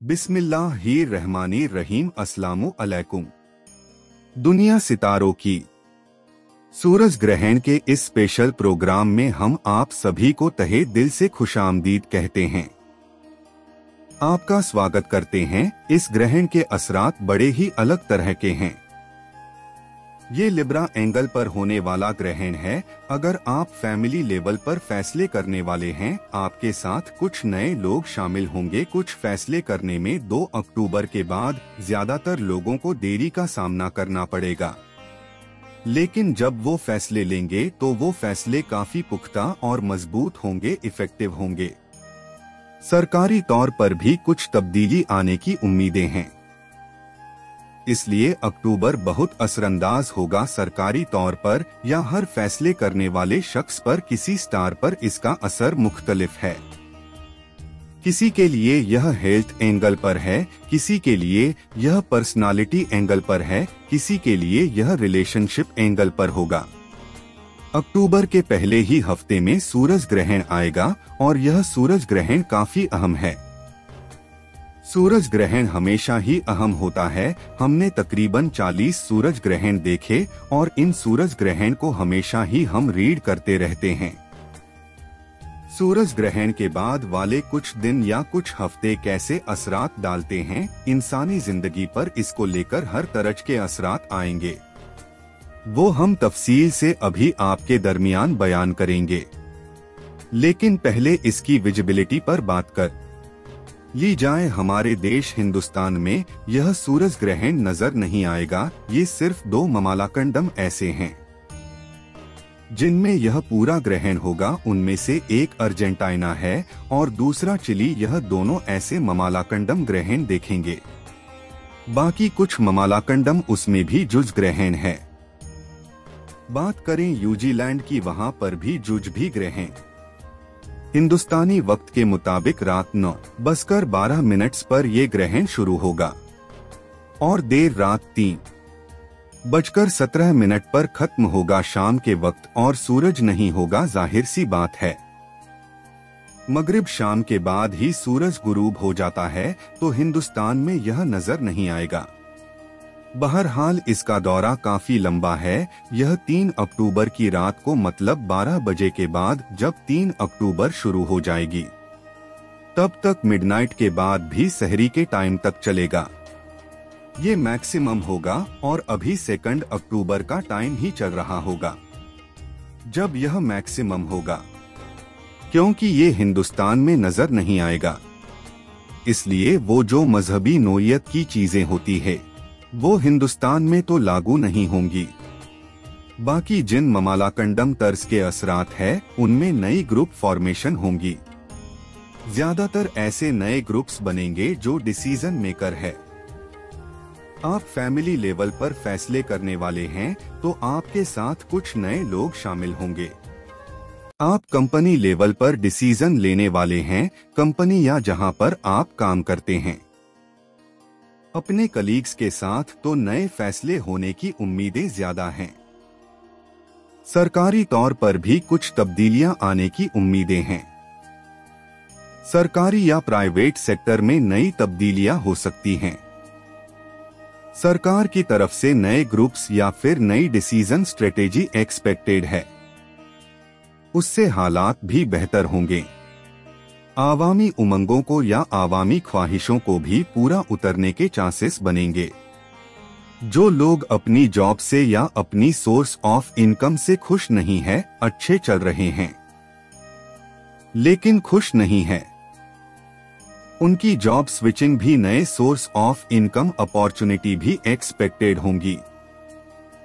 बिस्मिल्लाहिर्रहमानिर्रहीम। अस्सलामु अलैकुम। दुनिया सितारों की सूरज ग्रहण के इस स्पेशल प्रोग्राम में हम आप सभी को तहे दिल से खुशामदीद कहते हैं। आपका स्वागत करते हैं। इस ग्रहण के असरात बड़े ही अलग तरह के हैं। ये लिब्रा एंगल पर होने वाला ग्रहण है। अगर आप फैमिली लेवल पर फैसले करने वाले हैं, आपके साथ कुछ नए लोग शामिल होंगे। कुछ फैसले करने में 2 अक्टूबर के बाद ज्यादातर लोगों को देरी का सामना करना पड़ेगा, लेकिन जब वो फैसले लेंगे तो वो फैसले काफी पुख्ता और मजबूत होंगे, इफेक्टिव होंगे। सरकारी तौर पर भी कुछ तब्दीली आने की उम्मीदें हैं, इसलिए अक्टूबर बहुत असरअंदाज होगा सरकारी तौर पर या हर फैसले करने वाले शख्स पर। किसी स्टार पर इसका असर मुख्तलिफ है। किसी के लिए यह हेल्थ एंगल पर है, किसी के लिए यह पर्सनालिटी एंगल पर है, किसी के लिए यह रिलेशनशिप एंगल पर होगा। अक्टूबर के पहले ही हफ्ते में सूरज ग्रहण आएगा और यह सूरज ग्रहण काफी अहम है। सूरज ग्रहण हमेशा ही अहम होता है। हमने तकरीबन 40 सूरज ग्रहण देखे और इन सूरज ग्रहण को हमेशा ही हम रीड करते रहते हैं। सूरज ग्रहण के बाद वाले कुछ दिन या कुछ हफ्ते कैसे असरात डालते हैं इंसानी जिंदगी पर, इसको लेकर हर तरह के असरात आएंगे। वो हम तफसील से अभी आपके दरमियान बयान करेंगे, लेकिन पहले इसकी विजिबिलिटी पर बात कर ली जाए। हमारे देश हिंदुस्तान में यह सूरज ग्रहण नजर नहीं आएगा। ये सिर्फ 2 ममालाकंडम ऐसे हैं जिनमें यह पूरा ग्रहण होगा। उनमें से एक अर्जेंटीना है और दूसरा चिली। यह दोनों ऐसे ममालाकंडम ग्रहण देखेंगे। बाकी कुछ ममालाकंडम उसमें भी जुज ग्रहण है। बात करें न्यूजीलैंड की, वहां पर भी जुज भी ग्रहण हिंदुस्तानी वक्त के मुताबिक रात 9:12 पर यह ग्रहण शुरू होगा और देर रात 3:17 पर खत्म होगा शाम के वक्त, और सूरज नहीं होगा। जाहिर सी बात है, मगरिब शाम के बाद ही सूरज गुरूब हो जाता है, तो हिंदुस्तान में यह नजर नहीं आएगा। बहरहाल इसका दौरा काफी लंबा है। यह 3 अक्टूबर की रात को, मतलब 12 बजे के बाद, जब 3 अक्टूबर शुरू हो जाएगी, तब तक मिडनाइट के बाद भी सहरी के टाइम तक चलेगा। ये मैक्सिमम होगा और अभी 2 अक्टूबर का टाइम ही चल रहा होगा जब यह मैक्सिमम होगा, क्योंकि ये हिंदुस्तान में नजर नहीं आएगा। इसलिए वो जो मजहबी नोयत की चीजें होती है वो हिंदुस्तान में तो लागू नहीं होंगी। बाकी जिन ममालाकंडम तर्ज के असरात है उनमें नई ग्रुप फॉर्मेशन होंगी। ज्यादातर ऐसे नए ग्रुप्स बनेंगे जो डिसीजन मेकर है। आप फैमिली लेवल पर फैसले करने वाले हैं तो आपके साथ कुछ नए लोग शामिल होंगे। आप कंपनी लेवल पर डिसीजन लेने वाले हैं, कंपनी या जहां पर आप काम करते हैं। अपने कलीग्स के साथ तो नए फैसले होने की उम्मीदें ज्यादा हैं। सरकारी तौर पर भी कुछ तब्दीलियां आने की उम्मीदें हैं। सरकारी या प्राइवेट सेक्टर में नई तब्दीलियां हो सकती हैं। सरकार की तरफ से नए ग्रुप्स या फिर नई डिसीजन स्ट्रेटेजी एक्सपेक्टेड है। उससे हालात भी बेहतर होंगे। आवामी उमंगों को या आवामी ख्वाहिशों को भी पूरा उतरने के चांसेस बनेंगे। जो लोग अपनी जॉब से या अपनी सोर्स ऑफ इनकम से खुश नहीं है, अच्छे चल रहे हैं लेकिन खुश नहीं है, उनकी जॉब स्विचिंग भी, नए सोर्स ऑफ इनकम अपॉर्चुनिटी भी एक्सपेक्टेड होंगी।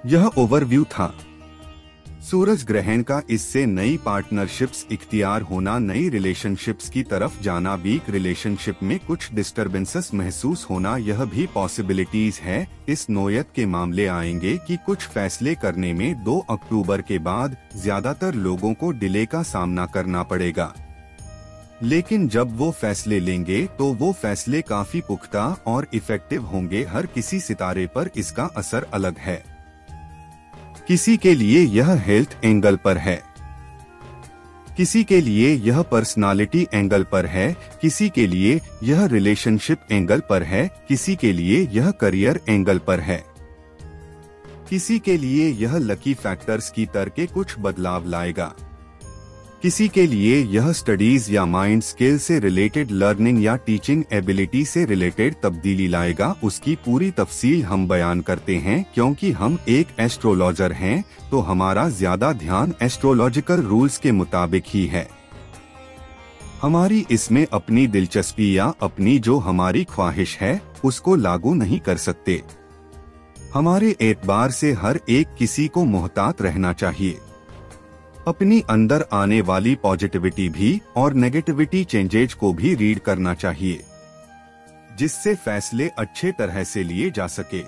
यह ओवरव्यू था सूरज ग्रहण का। इससे नई पार्टनरशिप्स इख्तियार होना, नई रिलेशनशिप्स की तरफ जाना, वीक रिलेशनशिप में कुछ डिस्टर्बेंसेस महसूस होना, यह भी पॉसिबिलिटीज है। इस नोयत के मामले आएंगे कि कुछ फैसले करने में 2 अक्टूबर के बाद ज्यादातर लोगों को डिले का सामना करना पड़ेगा, लेकिन जब वो फैसले लेंगे तो वो फैसले काफी पुख्ता और इफेक्टिव होंगे। हर किसी सितारे पर इसका असर अलग है। किसी के लिए यह हेल्थ एंगल पर है, किसी के लिए यह पर्सनालिटी एंगल पर है, किसी के लिए यह रिलेशनशिप एंगल पर है, किसी के लिए यह करियर एंगल पर है। किसी के लिए यह लकी फैक्टर्स की तरह के कुछ बदलाव लाएगा। किसी के लिए यह स्टडीज या माइंड स्किल से रिलेटेड लर्निंग या टीचिंग एबिलिटी से रिलेटेड तब्दीली लाएगा। उसकी पूरी तफसील हम बयान करते हैं, क्योंकि हम एक एस्ट्रोलॉजर हैं तो हमारा ज्यादा ध्यान एस्ट्रोलॉजिकल रूल्स के मुताबिक ही है। हमारी इसमें अपनी दिलचस्पी या अपनी जो हमारी ख्वाहिश है उसको लागू नहीं कर सकते। हमारे एतबार से हर एक किसी को मोहतात रहना चाहिए। अपनी अंदर आने वाली पॉजिटिविटी भी और नेगेटिविटी चेंजेज को भी रीड करना चाहिए, जिससे फैसले अच्छे तरह से लिए जा सके।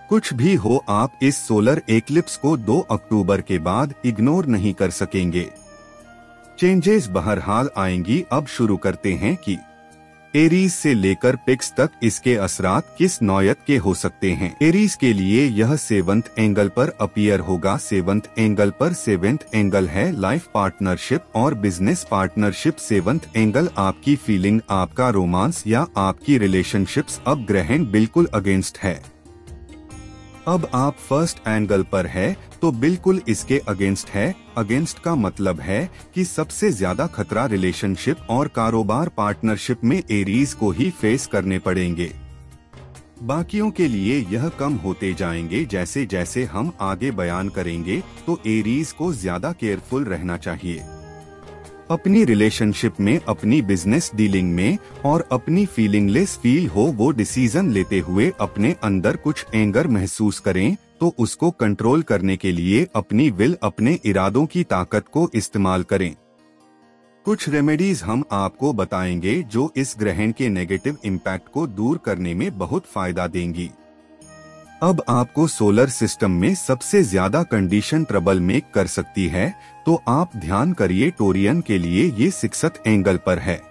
कुछ भी हो, आप इस सोलर एक्लिप्स को 2 अक्टूबर के बाद इग्नोर नहीं कर सकेंगे। चेंजेस बहरहाल आएंगी। अब शुरू करते हैं कि एरीज से लेकर पिक्स तक इसके असरात किस नौयत के हो सकते हैं। एरीज के लिए यह 7th एंगल पर अपीयर होगा। 7th एंगल पर 7th एंगल है लाइफ पार्टनरशिप और बिजनेस पार्टनरशिप। 7th एंगल आपकी फीलिंग, आपका रोमांस या आपकी रिलेशनशिप्स। अब ग्रहण बिल्कुल अगेंस्ट है। अब आप 1st एंगल पर है तो बिल्कुल इसके अगेंस्ट है। अगेंस्ट का मतलब है कि सबसे ज्यादा खतरा रिलेशनशिप और कारोबार पार्टनरशिप में एरीज को ही फेस करने पड़ेंगे। बाकियों के लिए यह कम होते जाएंगे जैसे जैसे हम आगे बयान करेंगे। तो एरीज को ज्यादा केयरफुल रहना चाहिए अपनी रिलेशनशिप में, अपनी बिजनेस डीलिंग में, और अपनी फीलिंगलेस फील हो वो डिसीजन लेते हुए अपने अंदर कुछ एंगर महसूस करें तो उसको कंट्रोल करने के लिए अपनी विल, अपने इरादों की ताकत को इस्तेमाल करें। कुछ रेमेडीज हम आपको बताएंगे जो इस ग्रहण के नेगेटिव इम्पैक्ट को दूर करने में बहुत फायदा देंगी। अब आपको सोलर सिस्टम में सबसे ज्यादा कंडीशन ट्रबल मेक कर सकती है, तो आप ध्यान करिए टोरियन के लिए ये 6th एंगल पर है।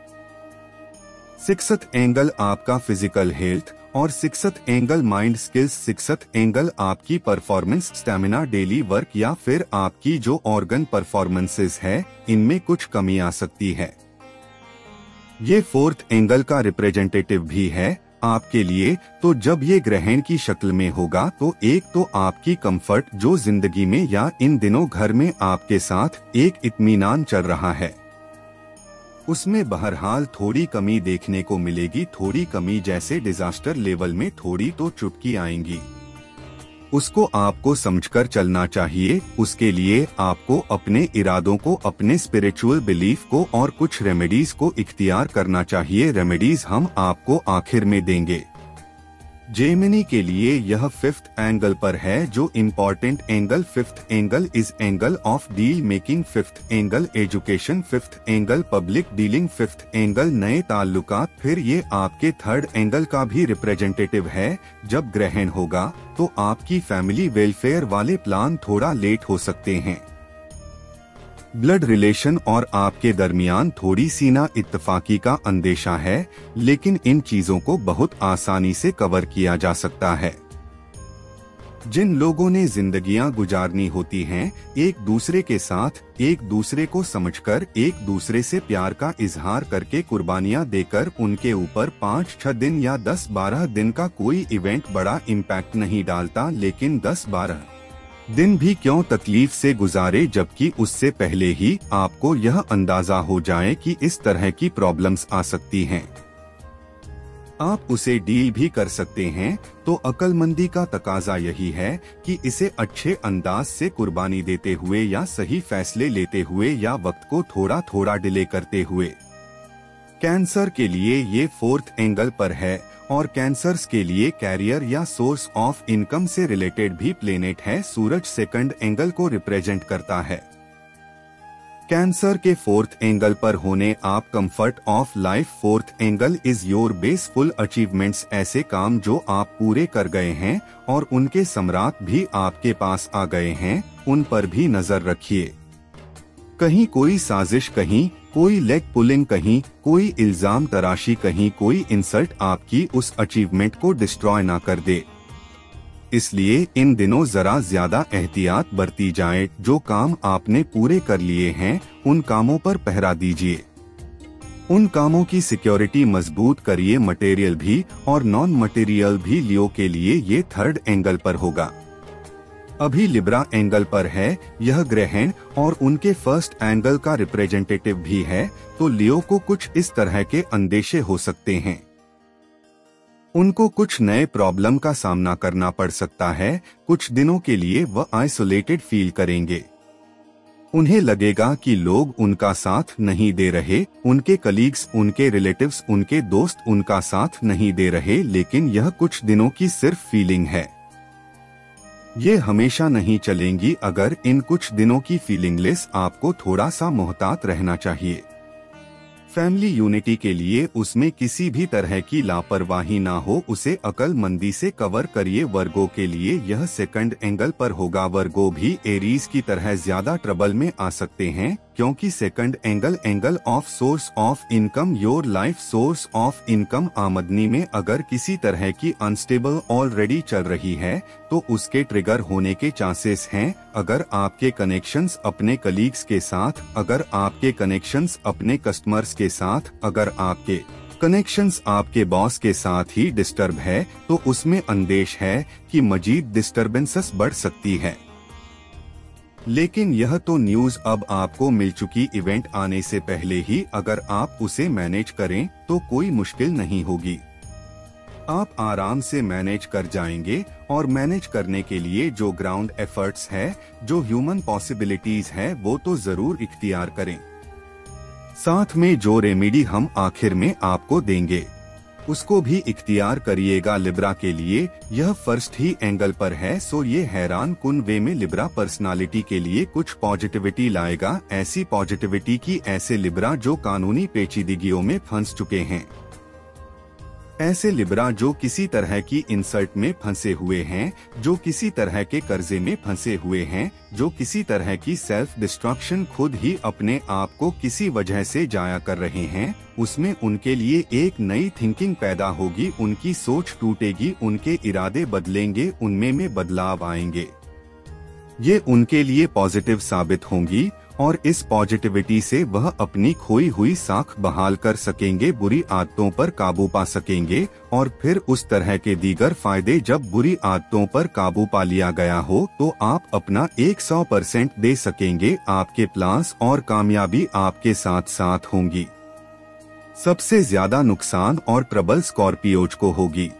6th एंगल आपका फिजिकल हेल्थ और 6th angle mind skills. 6th angle आपकी परफॉर्मेंस, स्टैमिना, डेली वर्क या फिर आपकी जो ऑर्गन परफॉर्मेंसेस है, इनमें कुछ कमी आ सकती है। ये 4th एंगल का रिप्रेजेंटेटिव भी है आपके लिए। तो जब ये ग्रहण की शक्ल में होगा तो एक तो आपकी कंफर्ट जो जिंदगी में या इन दिनों घर में आपके साथ एक इत्मीनान चल रहा है, उसमें बहरहाल थोड़ी कमी देखने को मिलेगी। थोड़ी कमी जैसे डिजास्टर लेवल में थोड़ी तो चुटकी आएंगी, उसको आपको समझकर चलना चाहिए। उसके लिए आपको अपने इरादों को, अपने स्पिरिचुअल बिलीफ को और कुछ रेमेडीज को इख्तियार करना चाहिए। रेमेडीज हम आपको आखिर में देंगे। जेमिनी के लिए यह 5th एंगल पर है जो important angle. 5th angle is angle of deal making. 5th angle education. 5th angle public dealing. 5th angle नए ताल्लुकात। फिर ये आपके 3rd एंगल का भी रिप्रेजेंटेटिव है। जब ग्रहण होगा तो आपकी फैमिली वेलफेयर वाले प्लान थोड़ा लेट हो सकते हैं। ब्लड रिलेशन और आपके दरमियान थोड़ी सी ना इत्तफाकी का अंदेशा है, लेकिन इन चीजों को बहुत आसानी से कवर किया जा सकता है। जिन लोगों ने जिंदगियां गुजारनी होती हैं, एक दूसरे के साथ, एक दूसरे को समझकर, एक दूसरे से प्यार का इजहार करके, कुर्बानियां देकर, उनके ऊपर 5-6 दिन या 10-12 दिन का कोई इवेंट बड़ा इम्पैक्ट नहीं डालता, लेकिन 10-12 दिन भी क्यों तकलीफ से गुजारे, जबकि उससे पहले ही आपको यह अंदाजा हो जाए कि इस तरह की प्रॉब्लम्स आ सकती हैं। आप उसे डील भी कर सकते हैं। तो अक्लमंदी का तकाजा यही है कि इसे अच्छे अंदाज से कुर्बानी देते हुए या सही फैसले लेते हुए या वक्त को थोड़ा थोड़ा डिले करते हुए। कैंसर के लिए ये 4th एंगल पर है और कैंसर्स के लिए कैरियर या सोर्स ऑफ इनकम से रिलेटेड भी प्लेनेट है। सूरज 2nd एंगल को रिप्रेजेंट करता है। कैंसर के 4th एंगल पर होने आप comfort of life. 4th angle is your base full achievements. ऐसे काम जो आप पूरे कर गए हैं और उनके सम्राट भी आपके पास आ गए हैं, उन पर भी नजर रखिए। कहीं कोई साजिश, कहीं कोई लेग पुलिंग, कहीं कोई इल्जाम तराशी, कहीं कोई इंसल्ट आपकी उस अचीवमेंट को डिस्ट्रॉय ना कर दे। इसलिए इन दिनों जरा ज्यादा एहतियात बरती जाए। जो काम आपने पूरे कर लिए हैं उन कामों पर पहरा दीजिए, उन कामों की सिक्योरिटी मजबूत करिए। मटेरियल भी और नॉन मटेरियल भी लियो के लिए ये थर्ड एंगल पर होगा। अभी लिब्रा एंगल पर है यह ग्रहण और उनके फर्स्ट एंगल का रिप्रेजेंटेटिव भी है, तो लियो को कुछ इस तरह के अंदेशे हो सकते हैं। उनको कुछ नए प्रॉब्लम का सामना करना पड़ सकता है। कुछ दिनों के लिए वह आइसोलेटेड फील करेंगे। उन्हें लगेगा कि लोग उनका साथ नहीं दे रहे, उनके कलीग्स, उनके रिलेटिव्स, उनके दोस्त उनका साथ नहीं दे रहे, लेकिन यह कुछ दिनों की सिर्फ फीलिंग है। ये हमेशा नहीं चलेंगी। अगर इन कुछ दिनों की फीलिंगलेस, आपको थोड़ा सा मोहतात रहना चाहिए। फैमिली यूनिटी के लिए उसमें किसी भी तरह की लापरवाही ना हो, उसे अक्लमंदी से कवर करिए। वर्गो के लिए यह सेकंड एंगल पर होगा। वर्गो भी एरीज की तरह ज्यादा ट्रबल में आ सकते हैं, क्योंकि second angle of source of income, your life source of income, आमदनी में अगर किसी तरह की अनस्टेबल ऑलरेडी चल रही है तो उसके ट्रिगर होने के चांसेस हैं। अगर आपके कनेक्शंस अपने कलीग्स के साथ, अगर आपके कनेक्शंस अपने कस्टमर्स के साथ, अगर आपके कनेक्शंस आपके बॉस के साथ ही डिस्टर्ब है, तो उसमें अंदेश है कि मजीद डिस्टर्बेंसेस बढ़ सकती है। लेकिन यह तो न्यूज अब आपको मिल चुकी। इवेंट आने से पहले ही अगर आप उसे मैनेज करें तो कोई मुश्किल नहीं होगी। आप आराम से मैनेज कर जाएंगे। और मैनेज करने के लिए जो ग्राउंड एफर्ट्स है, जो ह्यूमन पॉसिबिलिटीज है, वो तो जरूर इख्तियार करें। साथ में जो रेमेडी हम आखिर में आपको देंगे उसको भी इख्तियार करिएगा। लिब्रा के लिए यह फर्स्ट ही एंगल पर है, सो ये हैरान कुन वे में लिब्रा पर्सनालिटी के लिए कुछ पॉजिटिविटी लाएगा। ऐसी पॉजिटिविटी की ऐसे लिब्रा जो कानूनी पेचीदगियों में फंस चुके हैं, ऐसे लिब्रा जो किसी तरह की इंसल्ट में फंसे हुए हैं, जो किसी तरह के कर्जे में फंसे हुए हैं, जो किसी तरह की सेल्फ डिस्ट्रक्शन, खुद ही अपने आप को किसी वजह से जाया कर रहे हैं, उसमें उनके लिए एक नई थिंकिंग पैदा होगी। उनकी सोच टूटेगी, उनके इरादे बदलेंगे, उनमें में बदलाव आएंगे। ये उनके लिए पॉजिटिव साबित होंगी और इस पॉजिटिविटी से वह अपनी खोई हुई साख बहाल कर सकेंगे, बुरी आदतों पर काबू पा सकेंगे। और फिर उस तरह के दीगर फायदे, जब बुरी आदतों पर काबू पा लिया गया हो तो आप अपना 100% दे सकेंगे। आपके प्लान्स और कामयाबी आपके साथ साथ होंगी। सबसे ज्यादा नुकसान और ट्रबल स्कॉर्पियोज को होगी,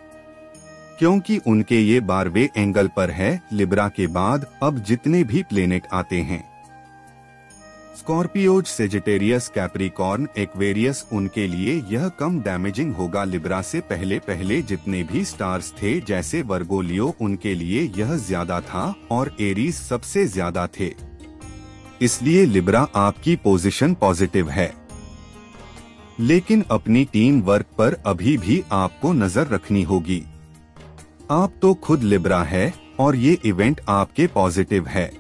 क्योंकि उनके ये 12वें एंगल पर है। लिब्रा के बाद अब जितने भी प्लेनेट आते हैं, स्कॉर्पियोज, सेजिटेरियस, कैप्रिकॉर्न, एक्वेरियस, उनके लिए यह कम डैमेजिंग होगा। लिब्रा से पहले जितने भी स्टार्स थे, जैसे वर्गो, लियो, उनके लिए यह ज्यादा था और एरीज सबसे ज्यादा थे। इसलिए लिब्रा आपकी पोजीशन पॉजिटिव है, लेकिन अपनी टीम वर्क पर अभी भी आपको नजर रखनी होगी। आप तो खुद लिब्रा है और ये इवेंट आपके पॉजिटिव है,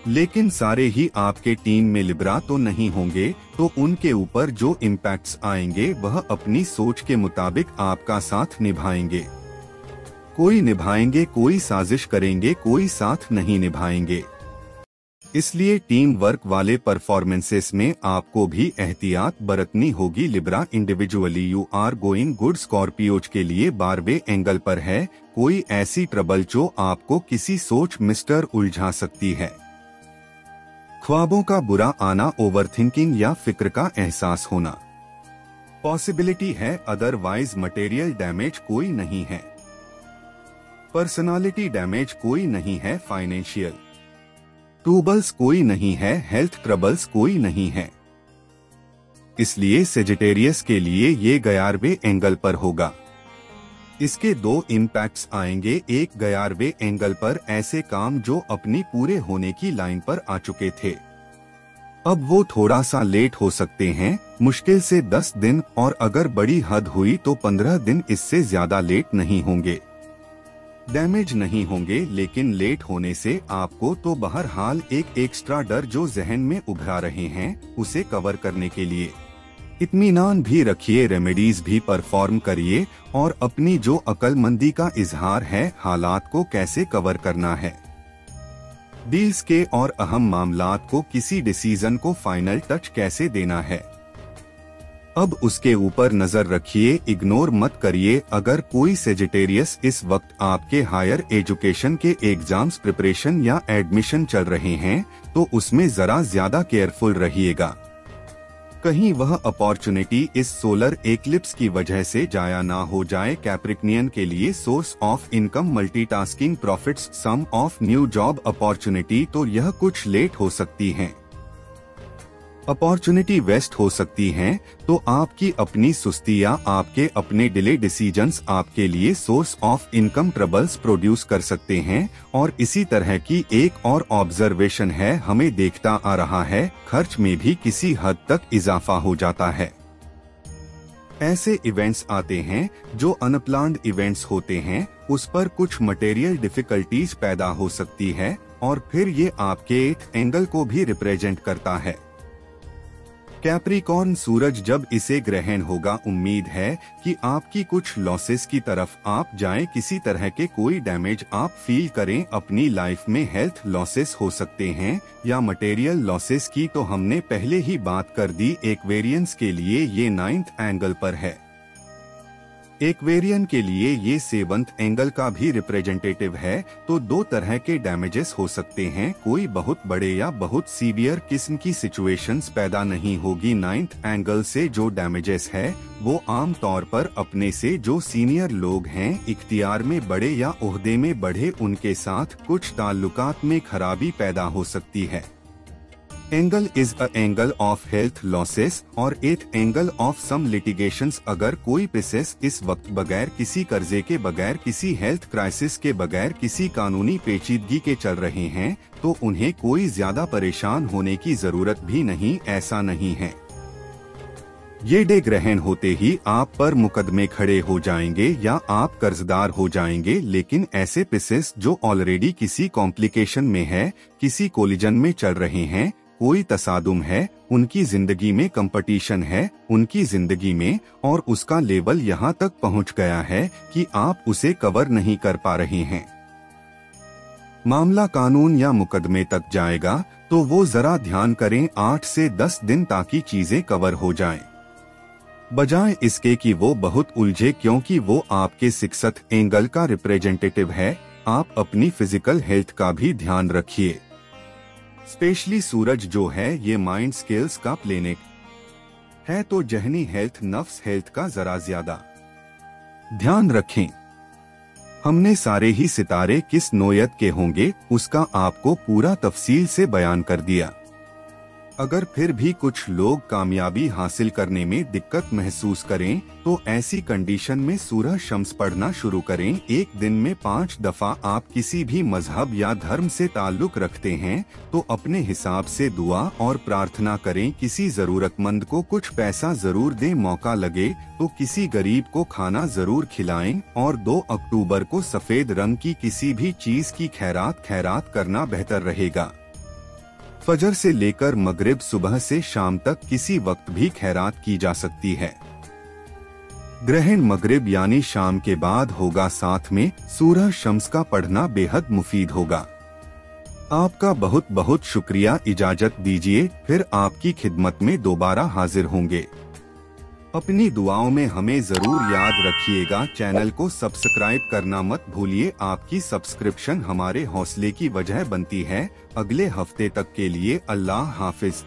लेकिन सारे ही आपके टीम में लिब्रा तो नहीं होंगे, तो उनके ऊपर जो इम्पैक्ट्स आएंगे वह अपनी सोच के मुताबिक आपका साथ निभाएंगे। कोई निभाएंगे, कोई साजिश करेंगे, कोई साथ नहीं निभाएंगे। इसलिए टीम वर्क वाले परफॉर्मेंसेस में आपको भी एहतियात बरतनी होगी। Libra individually you are going good. Scorpios के लिए 12वें एंगल पर है कोई ऐसी ट्रबल जो आपको किसी सोच मिस्टर उलझा सकती है। ख्वाबों का बुरा आना, ओवरथिंकिंग या फिक्र का एहसास होना पॉसिबिलिटी है, अदरवाइज मटेरियल डैमेज कोई नहीं है, पर्सनालिटी डैमेज कोई नहीं है, फाइनेंशियल ट्रबल्स कोई नहीं है, हेल्थ ट्रबल्स कोई नहीं है। इसलिए सेजिटेरियस के लिए ये 11वें एंगल पर होगा। इसके 2 इम्पैक्ट्स आएंगे। एक 11वें एंगल पर ऐसे काम जो अपनी पूरे होने की लाइन पर आ चुके थे, अब वो थोड़ा सा लेट हो सकते हैं, मुश्किल से 10 दिन, और अगर बड़ी हद हुई तो 15 दिन। इससे ज्यादा लेट नहीं होंगे, डैमेज नहीं होंगे, लेकिन लेट होने से आपको तो बहरहाल एक एक्स्ट्रा डर जो जहन में उभरा रहे हैं उसे कवर करने के लिए इत्मीनान भी रखिए, रेमेडीज भी परफॉर्म करिए और अपनी जो अक्लमंदी का इजहार है हालात को कैसे कवर करना है, डील्स के और अहम मामलात को किसी डिसीजन को फाइनल टच कैसे देना है, अब उसके ऊपर नजर रखिए, इग्नोर मत करिए। अगर कोई सेजिटेरियस इस वक्त आपके हायर एजुकेशन के एग्जाम्स प्रिपरेशन या एडमिशन चल रहे हैं तो उसमें जरा ज्यादा केयरफुल रहिएगा, कहीं वह अपॉर्चुनिटी इस सोलर एक्लिप्स की वजह से जाया ना हो जाए। कैप्रिकनियन के लिए source of income, multitasking, profits, some of new job opportunity, तो यह कुछ लेट हो सकती हैं। अपॉर्चुनिटी वेस्ट हो सकती हैं, तो आपकी अपनी सुस्ती या आपके अपने डिले डिसीजंस आपके लिए source of income troubles produce कर सकते हैं। और इसी तरह की एक और ऑब्जर्वेशन है, हमें देखता आ रहा है खर्च में भी किसी हद तक इजाफा हो जाता है। ऐसे इवेंट्स आते हैं जो अनप्लान्ड इवेंट्स होते हैं, उस पर कुछ मटेरियल डिफिकल्टीज पैदा हो सकती है और फिर ये आपके 8th एंगल को भी रिप्रेजेंट करता है। कैप्रिकॉर्न सूरज जब इसे ग्रहण होगा, उम्मीद है कि आपकी कुछ लॉसेस की तरफ आप जाएं, किसी तरह के कोई डैमेज आप फील करें अपनी लाइफ में। हेल्थ लॉसेस हो सकते हैं या मटेरियल लॉसेस की तो हमने पहले ही बात कर दी। एक्वेरियंस के लिए ये 9th एंगल पर है, एक्वेरियन के लिए ये 7th एंगल का भी रिप्रेजेंटेटिव है। तो दो तरह के डैमेजेस हो सकते हैं, कोई बहुत बड़े या बहुत सीवियर किस्म की सिचुएशंस पैदा नहीं होगी। 9th एंगल से जो डैमेजेस है वो आम तौर पर अपने से जो सीनियर लोग हैं, इख्तियार में बड़े या ओहदे में बढ़े, उनके साथ कुछ ताल्लुकात में खराबी पैदा हो सकती है। Angle is a angle of health losses और 8th angle of some litigations. अगर कोई प्रोसेस इस वक्त बगैर किसी कर्जे के, बगैर किसी हेल्थ क्राइसिस के, बगैर किसी कानूनी पेचीदगी के चल रहे हैं तो उन्हें कोई ज्यादा परेशान होने की जरूरत भी नहीं, ऐसा नहीं है। ये डे ग्रहण होते ही आप पर मुकदमे खड़े हो जाएंगे या आप कर्जदार हो जाएंगे, लेकिन ऐसे प्रोसेस जो ऑलरेडी किसी कॉम्प्लिकेशन में है, किसी कोलिजन में चल रहे हैं, कोई तसादुम है, उनकी जिंदगी में कंपटीशन है, उनकी जिंदगी में, और उसका लेवल यहाँ तक पहुँच गया है कि आप उसे कवर नहीं कर पा रहे हैं। मामला कानून या मुकदमे तक जाएगा तो वो जरा ध्यान करें 8 से 10 दिन, ताकि चीजें कवर हो जाएं, बजाय इसके कि वो बहुत उलझे, क्योंकि वो आपके 6th एंगल का रिप्रेजेंटेटिव है। आप अपनी फिजिकल हेल्थ का भी ध्यान रखिए, स्पेशली सूरज जो है ये माइंड स्किल्स का प्लेनेट है, तो जहनी हेल्थ, नफ्स हेल्थ का जरा ज्यादा ध्यान रखें। हमने सारे ही सितारे किस नोयत के होंगे उसका आपको पूरा तफसील से बयान कर दिया। अगर फिर भी कुछ लोग कामयाबी हासिल करने में दिक्कत महसूस करें तो ऐसी कंडीशन में सूरह शम्स पढ़ना शुरू करें। एक दिन में 5 दफा आप किसी भी मजहब या धर्म से ताल्लुक रखते हैं तो अपने हिसाब से दुआ और प्रार्थना करें। किसी जरूरतमंद को कुछ पैसा जरूर दें, मौका लगे तो किसी गरीब को खाना जरूर खिलाएं। और 2 अक्टूबर को सफेद रंग की किसी भी चीज की खैरात करना बेहतर रहेगा। फजर से लेकर मगरिब, सुबह से शाम तक किसी वक्त भी खैरात की जा सकती है। ग्रहण मगरिब यानी शाम के बाद होगा, साथ में सूरह शम्स का पढ़ना बेहद मुफीद होगा। आपका बहुत बहुत शुक्रिया, इजाजत दीजिए, फिर आपकी खिदमत में दोबारा हाजिर होंगे। अपनी दुआओं में हमें जरूर याद रखिएगा। चैनल को सब्सक्राइब करना मत भूलिए, आपकी सब्सक्रिप्शन हमारे हौसले की वजह बनती है। अगले हफ्ते तक के लिए अल्लाह हाफिज।